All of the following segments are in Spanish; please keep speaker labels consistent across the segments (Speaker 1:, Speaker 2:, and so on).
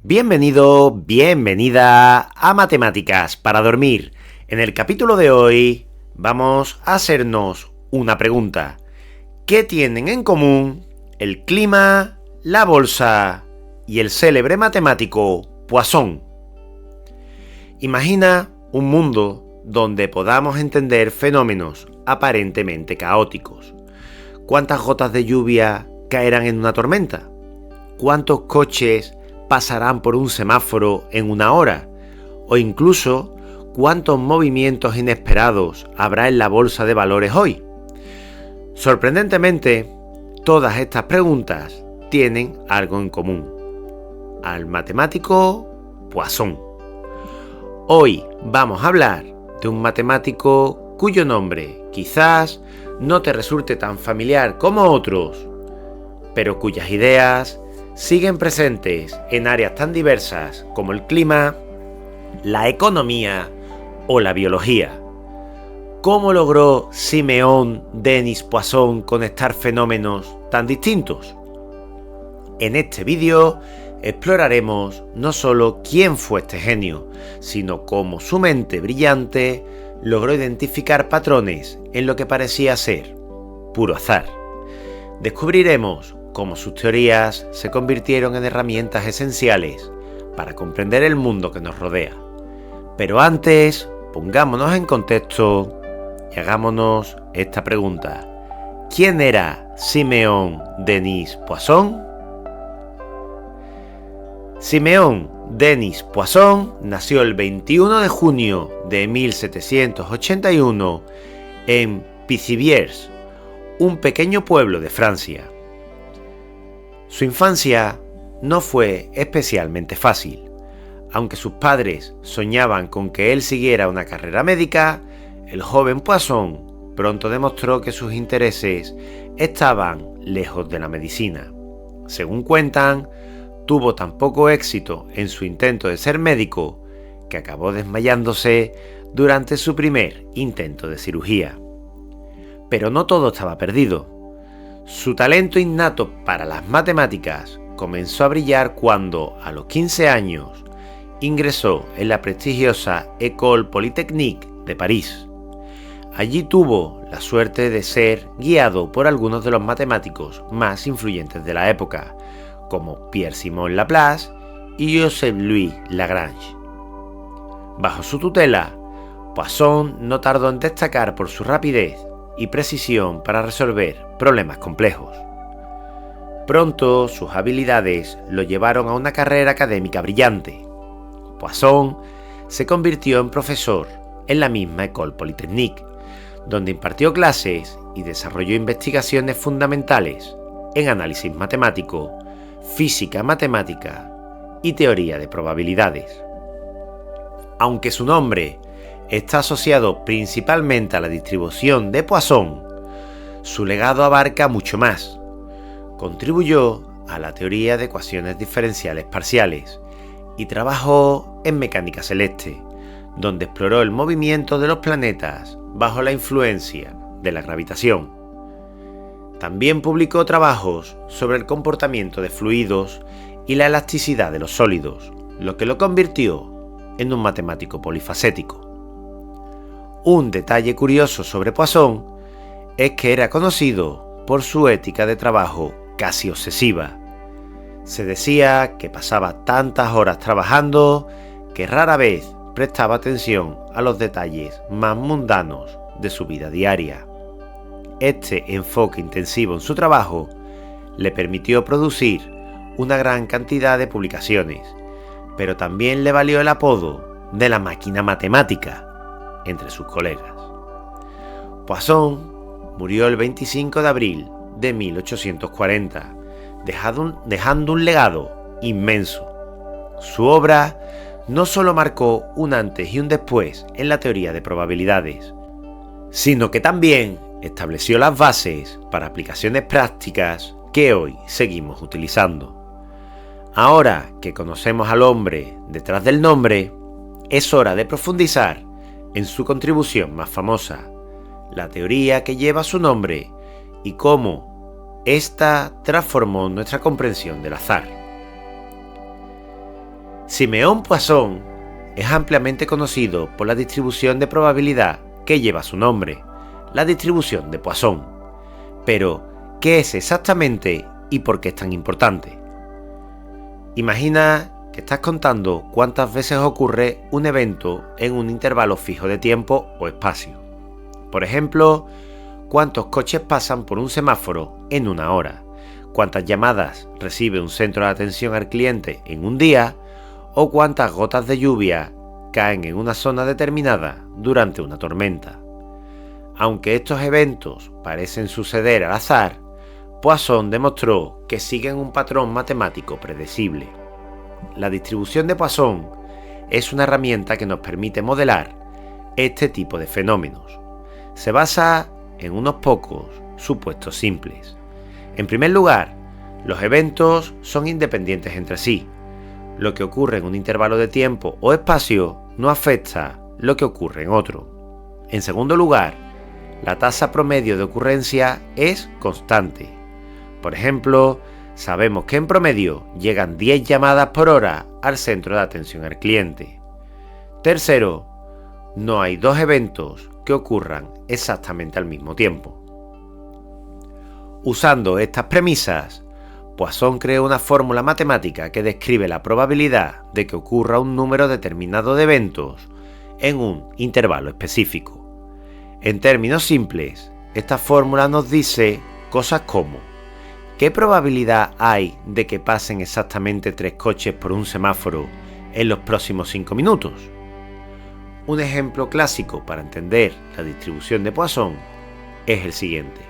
Speaker 1: Bienvenido, bienvenida a Matemáticas para Dormir. En el capítulo de hoy vamos a hacernos una pregunta. ¿Qué tienen en común el clima, la bolsa y el célebre matemático Poisson? Imagina un mundo donde podamos entender fenómenos aparentemente caóticos. ¿Cuántas gotas de lluvia caerán en una tormenta? ¿Cuántos coches pasarán por un semáforo en una hora? O incluso, ¿cuántos movimientos inesperados habrá en la bolsa de valores hoy? Sorprendentemente, todas estas preguntas tienen algo en común: al matemático Poisson. Hoy vamos a hablar de un matemático cuyo nombre quizás no te resulte tan familiar como otros, pero cuyas ideas siguen presentes en áreas tan diversas como el clima, la economía o la biología. ¿Cómo logró Siméon Denis Poisson conectar fenómenos tan distintos? En este vídeo exploraremos no solo quién fue este genio, sino cómo su mente brillante logró identificar patrones en lo que parecía ser puro azar. Descubriremos cómo sus teorías se convirtieron en herramientas esenciales para comprender el mundo que nos rodea. Pero antes, pongámonos en contexto y hagámonos esta pregunta: ¿quién era Siméon Denis Poisson? Siméon Denis Poisson nació el 21 de junio de 1781 en Pithiviers, un pequeño pueblo de Francia. Su infancia no fue especialmente fácil. Aunque sus padres soñaban con que él siguiera una carrera médica, el joven Poisson pronto demostró que sus intereses estaban lejos de la medicina. Según cuentan, tuvo tan poco éxito en su intento de ser médico que acabó desmayándose durante su primer intento de cirugía. Pero no todo estaba perdido. Su talento innato para las matemáticas comenzó a brillar cuando, a los 15 años, ingresó en la prestigiosa École Polytechnique de París. Allí tuvo la suerte de ser guiado por algunos de los matemáticos más influyentes de la época, como Pierre-Simon Laplace y Joseph-Louis Lagrange. Bajo su tutela, Poisson no tardó en destacar por su rapidez y precisión para resolver problemas complejos. Pronto sus habilidades lo llevaron a una carrera académica brillante. Poisson se convirtió en profesor en la misma École Polytechnique, donde impartió clases y desarrolló investigaciones fundamentales en análisis matemático, física matemática y teoría de probabilidades. Aunque su nombre está asociado principalmente a la distribución de Poisson, su legado abarca mucho más. Contribuyó a la teoría de ecuaciones diferenciales parciales y trabajó en mecánica celeste, donde exploró el movimiento de los planetas bajo la influencia de la gravitación. También publicó trabajos sobre el comportamiento de fluidos y la elasticidad de los sólidos, lo que lo convirtió en un matemático polifacético. Un detalle curioso sobre Poisson es que era conocido por su ética de trabajo casi obsesiva. Se decía que pasaba tantas horas trabajando que rara vez prestaba atención a los detalles más mundanos de su vida diaria. Este enfoque intensivo en su trabajo le permitió producir una gran cantidad de publicaciones, pero también le valió el apodo de la máquina matemática entre sus colegas. Poisson murió el 25 de abril de 1840, dejando un legado inmenso. Su obra no solo marcó un antes y un después en la teoría de probabilidades, sino que también estableció las bases para aplicaciones prácticas que hoy seguimos utilizando. Ahora que conocemos al hombre detrás del nombre, es hora de profundizar en su contribución más famosa, la teoría que lleva su nombre y cómo ésta transformó nuestra comprensión del azar. Simeón Poisson es ampliamente conocido por la distribución de probabilidad que lleva su nombre, la distribución de Poisson. Pero, ¿qué es exactamente y por qué es tan importante? Imagina que estás contando cuántas veces ocurre un evento en un intervalo fijo de tiempo o espacio. Por ejemplo, cuántos coches pasan por un semáforo en una hora, cuántas llamadas recibe un centro de atención al cliente en un día o cuántas gotas de lluvia caen en una zona determinada durante una tormenta. Aunque estos eventos parecen suceder al azar, Poisson demostró que siguen un patrón matemático predecible. La distribución de Poisson es una herramienta que nos permite modelar este tipo de fenómenos. Se basa en unos pocos supuestos simples. En primer lugar, los eventos son independientes entre sí. Lo que ocurre en un intervalo de tiempo o espacio no afecta lo que ocurre en otro. En segundo lugar, la tasa promedio de ocurrencia es constante. Por ejemplo, sabemos que en promedio llegan 10 llamadas por hora al centro de atención al cliente. Tercero, no hay dos eventos que ocurran exactamente al mismo tiempo. Usando estas premisas, Poisson creó una fórmula matemática que describe la probabilidad de que ocurra un número determinado de eventos en un intervalo específico. En términos simples, esta fórmula nos dice cosas como: ¿qué probabilidad hay de que pasen exactamente 3 coches por un semáforo en los próximos 5 minutos? Un ejemplo clásico para entender la distribución de Poisson es el siguiente.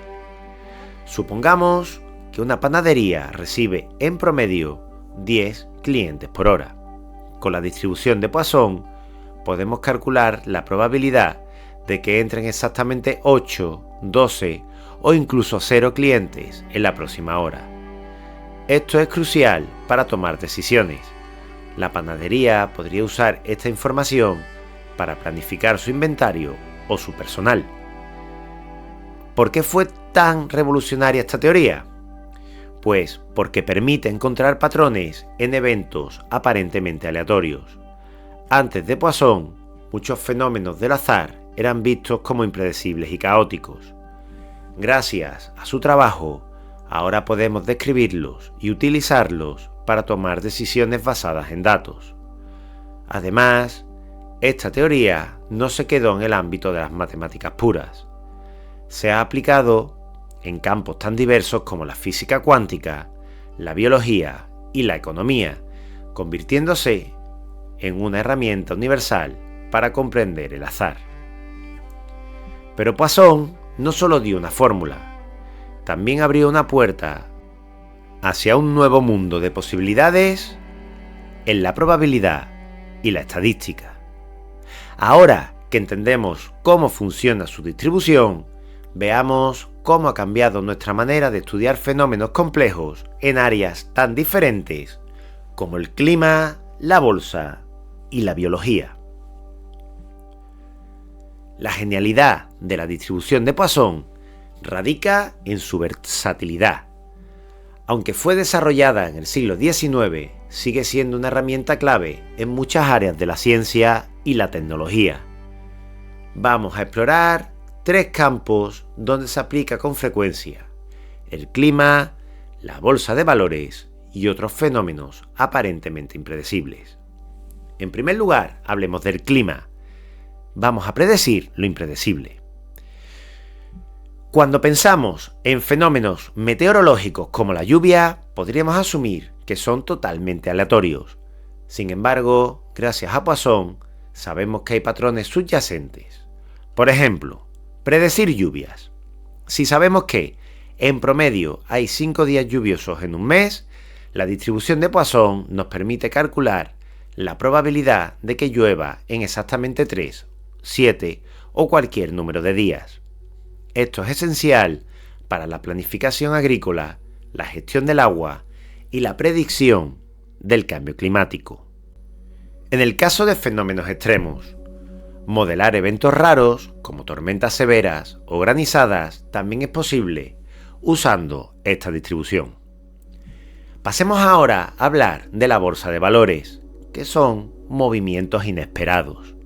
Speaker 1: Supongamos que una panadería recibe en promedio 10 clientes por hora. Con la distribución de Poisson podemos calcular la probabilidad de que entren exactamente 8, 12 o incluso 0 clientes en la próxima hora. Esto es crucial para tomar decisiones. La panadería podría usar esta información para planificar su inventario o su personal. ¿Por qué fue tan revolucionaria esta teoría? Pues porque permite encontrar patrones en eventos aparentemente aleatorios. Antes de Poisson, muchos fenómenos del azar eran vistos como impredecibles y caóticos. Gracias a su trabajo, ahora podemos describirlos y utilizarlos para tomar decisiones basadas en datos. Además, esta teoría no se quedó en el ámbito de las matemáticas puras. Se ha aplicado en campos tan diversos como la física cuántica, la biología y la economía, convirtiéndose en una herramienta universal para comprender el azar. Pero Poisson no solo dio una fórmula, también abrió una puerta hacia un nuevo mundo de posibilidades en la probabilidad y la estadística. Ahora que entendemos cómo funciona su distribución, veamos cómo ha cambiado nuestra manera de estudiar fenómenos complejos en áreas tan diferentes como el clima, la bolsa y la biología. La genialidad de la distribución de Poisson radica en su versatilidad. Aunque fue desarrollada en el siglo XIX, sigue siendo una herramienta clave en muchas áreas de la ciencia y la tecnología. Vamos a explorar 3 campos donde se aplica con frecuencia: el clima, la bolsa de valores y otros fenómenos aparentemente impredecibles. En primer lugar, hablemos del clima. Vamos a predecir lo impredecible. Cuando pensamos en fenómenos meteorológicos como la lluvia, podríamos asumir que son totalmente aleatorios. Sin embargo, gracias a Poisson, sabemos que hay patrones subyacentes. Por ejemplo, predecir lluvias. Si sabemos que, en promedio, hay 5 días lluviosos en un mes, la distribución de Poisson nos permite calcular la probabilidad de que llueva en exactamente 3, 7 o cualquier número de días. Esto es esencial para la planificación agrícola, la gestión del agua y la predicción del cambio climático. En el caso de fenómenos extremos, modelar eventos raros como tormentas severas o granizadas también es posible usando esta distribución. Pasemos ahora a hablar de la bolsa de valores, que son movimientos inesperados.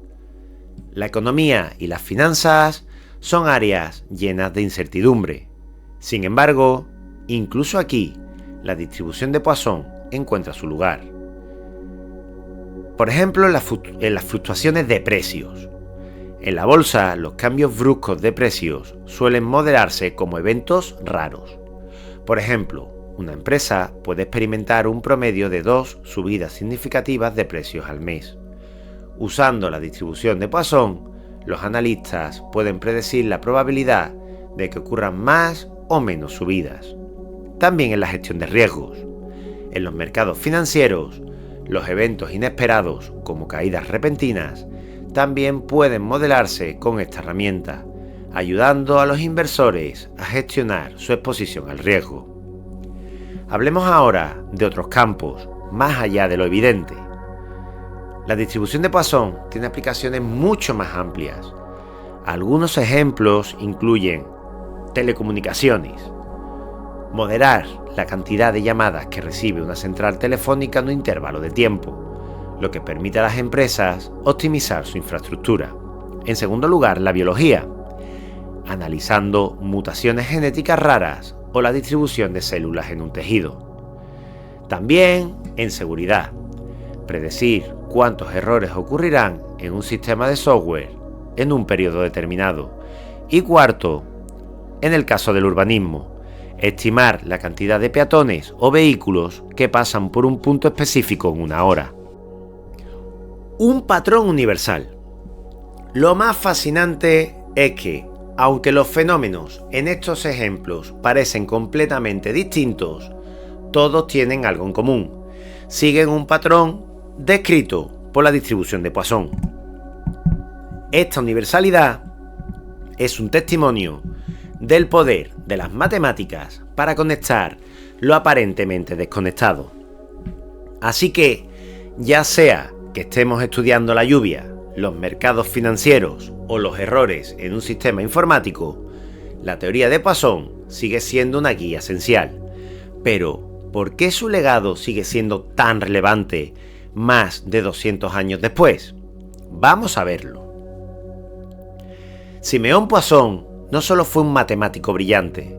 Speaker 1: La economía y las finanzas son áreas llenas de incertidumbre. Sin embargo, incluso aquí, la distribución de Poisson encuentra su lugar. Por ejemplo, en las fluctuaciones de precios. En la bolsa, los cambios bruscos de precios suelen modelarse como eventos raros. Por ejemplo, una empresa puede experimentar un promedio de 2 subidas significativas de precios al mes. Usando la distribución de Poisson, los analistas pueden predecir la probabilidad de que ocurran más o menos subidas. También en la gestión de riesgos. En los mercados financieros, los eventos inesperados, como caídas repentinas, también pueden modelarse con esta herramienta, ayudando a los inversores a gestionar su exposición al riesgo. Hablemos ahora de otros campos, más allá de lo evidente. La distribución de Poisson tiene aplicaciones mucho más amplias. Algunos ejemplos incluyen telecomunicaciones, moderar la cantidad de llamadas que recibe una central telefónica en un intervalo de tiempo, lo que permite a las empresas optimizar su infraestructura. En segundo lugar, la biología, analizando mutaciones genéticas raras o la distribución de células en un tejido. También en seguridad, predecir cuántos errores ocurrirán en un sistema de software en un periodo determinado. Y cuarto, en el caso del urbanismo, estimar la cantidad de peatones o vehículos que pasan por un punto específico en una hora. Un patrón universal. Lo más fascinante es que, aunque los fenómenos en estos ejemplos parecen completamente distintos, todos tienen algo en común. Siguen un patrón descrito por la distribución de Poisson. Esta universalidad es un testimonio del poder de las matemáticas para conectar lo aparentemente desconectado. Así que, ya sea que estemos estudiando la lluvia, los mercados financieros o los errores en un sistema informático, la teoría de Poisson sigue siendo una guía esencial. Pero, ¿por qué su legado sigue siendo tan relevante más de 200 años después? Vamos a verlo. Siméon Poisson no solo fue un matemático brillante,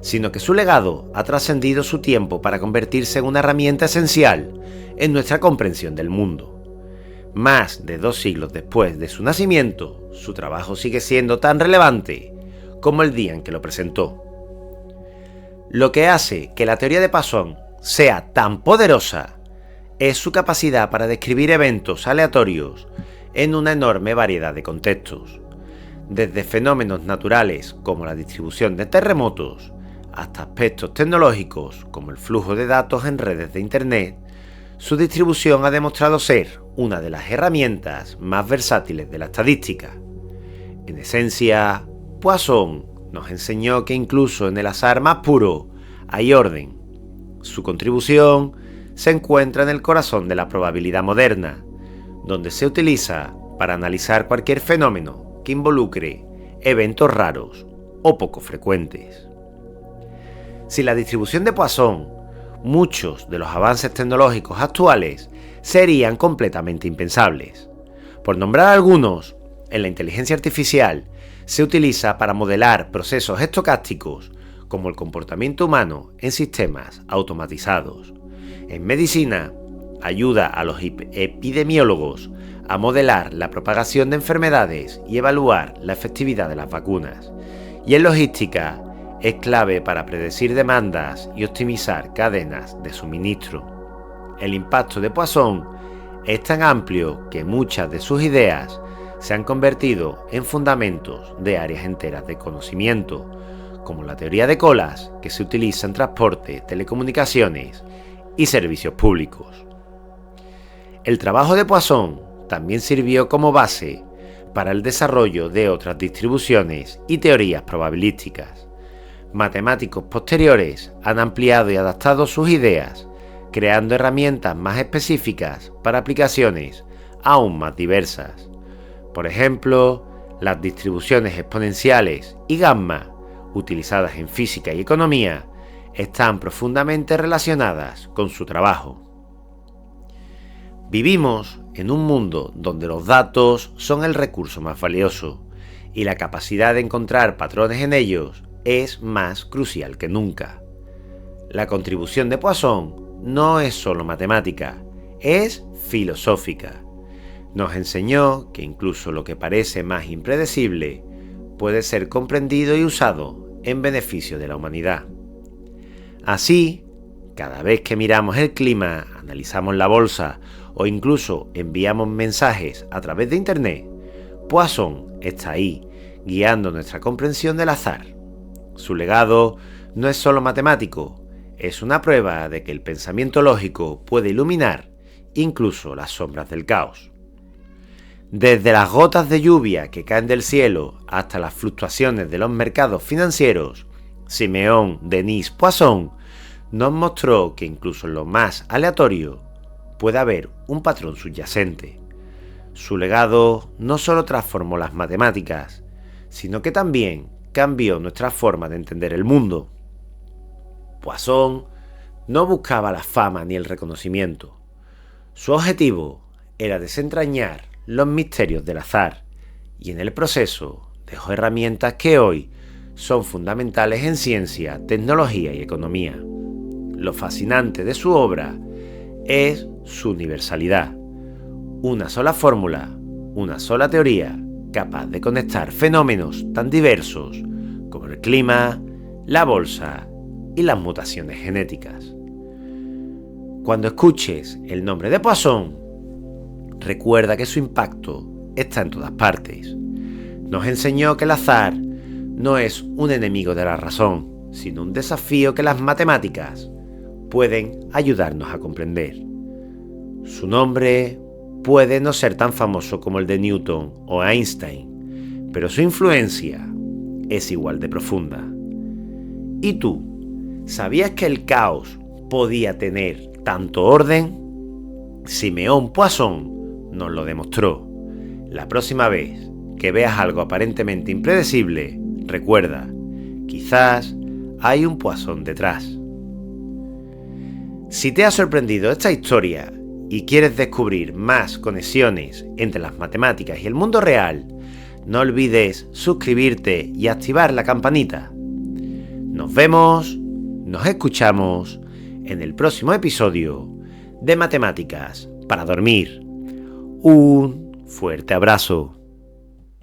Speaker 1: sino que su legado ha trascendido su tiempo para convertirse en una herramienta esencial en nuestra comprensión del mundo. Más de 2 siglos después de su nacimiento, su trabajo sigue siendo tan relevante como el día en que lo presentó. Lo que hace que la teoría de Poisson sea tan poderosa es su capacidad para describir eventos aleatorios en una enorme variedad de contextos, desde fenómenos naturales como la distribución de terremotos hasta aspectos tecnológicos como el flujo de datos en redes de Internet. Su distribución ha demostrado ser una de las herramientas más versátiles de la estadística. En esencia, Poisson nos enseñó que incluso en el azar más puro hay orden. Su contribución se encuentra en el corazón de la probabilidad moderna, donde se utiliza para analizar cualquier fenómeno que involucre eventos raros o poco frecuentes. Sin la distribución de Poisson, muchos de los avances tecnológicos actuales serían completamente impensables. Por nombrar algunos, en la inteligencia artificial se utiliza para modelar procesos estocásticos como el comportamiento humano en sistemas automatizados. En medicina, ayuda a los epidemiólogos a modelar la propagación de enfermedades y evaluar la efectividad de las vacunas. Y en logística, es clave para predecir demandas y optimizar cadenas de suministro. El impacto de Poisson es tan amplio que muchas de sus ideas se han convertido en fundamentos de áreas enteras de conocimiento, como la teoría de colas, que se utiliza en transporte, telecomunicaciones y servicios públicos. El trabajo de Poisson también sirvió como base para el desarrollo de otras distribuciones y teorías probabilísticas. Matemáticos posteriores han ampliado y adaptado sus ideas, creando herramientas más específicas para aplicaciones aún más diversas. Por ejemplo, las distribuciones exponenciales y gamma, utilizadas en física y economía, están profundamente relacionadas con su trabajo. Vivimos en un mundo donde los datos son el recurso más valioso y la capacidad de encontrar patrones en ellos es más crucial que nunca. La contribución de Poisson no es solo matemática, es filosófica. Nos enseñó que incluso lo que parece más impredecible puede ser comprendido y usado en beneficio de la humanidad. Así, cada vez que miramos el clima, analizamos la bolsa o incluso enviamos mensajes a través de Internet, Poisson está ahí, guiando nuestra comprensión del azar. Su legado no es solo matemático, es una prueba de que el pensamiento lógico puede iluminar incluso las sombras del caos. Desde las gotas de lluvia que caen del cielo hasta las fluctuaciones de los mercados financieros, Siméon Denis Poisson nos mostró que incluso en lo más aleatorio puede haber un patrón subyacente. Su legado no solo transformó las matemáticas, sino que también cambió nuestra forma de entender el mundo. Poisson no buscaba la fama ni el reconocimiento. Su objetivo era desentrañar los misterios del azar y en el proceso dejó herramientas que hoy son fundamentales en ciencia, tecnología y economía. Lo fascinante de su obra es su universalidad. Una sola fórmula, una sola teoría capaz de conectar fenómenos tan diversos como el clima, la bolsa y las mutaciones genéticas. Cuando escuches el nombre de Poisson, recuerda que su impacto está en todas partes. Nos enseñó que el azar no es un enemigo de la razón, sino un desafío que las matemáticas pueden ayudarnos a comprender. Su nombre puede no ser tan famoso como el de Newton o Einstein, pero su influencia es igual de profunda. ¿Y tú? ¿Sabías que el caos podía tener tanto orden? Siméon Poisson nos lo demostró. La próxima vez que veas algo aparentemente impredecible, recuerda, quizás hay un Poisson detrás. Si te ha sorprendido esta historia y quieres descubrir más conexiones entre las matemáticas y el mundo real, no olvides suscribirte y activar la campanita. Nos vemos, nos escuchamos en el próximo episodio de Matemáticas para Dormir. Un fuerte abrazo.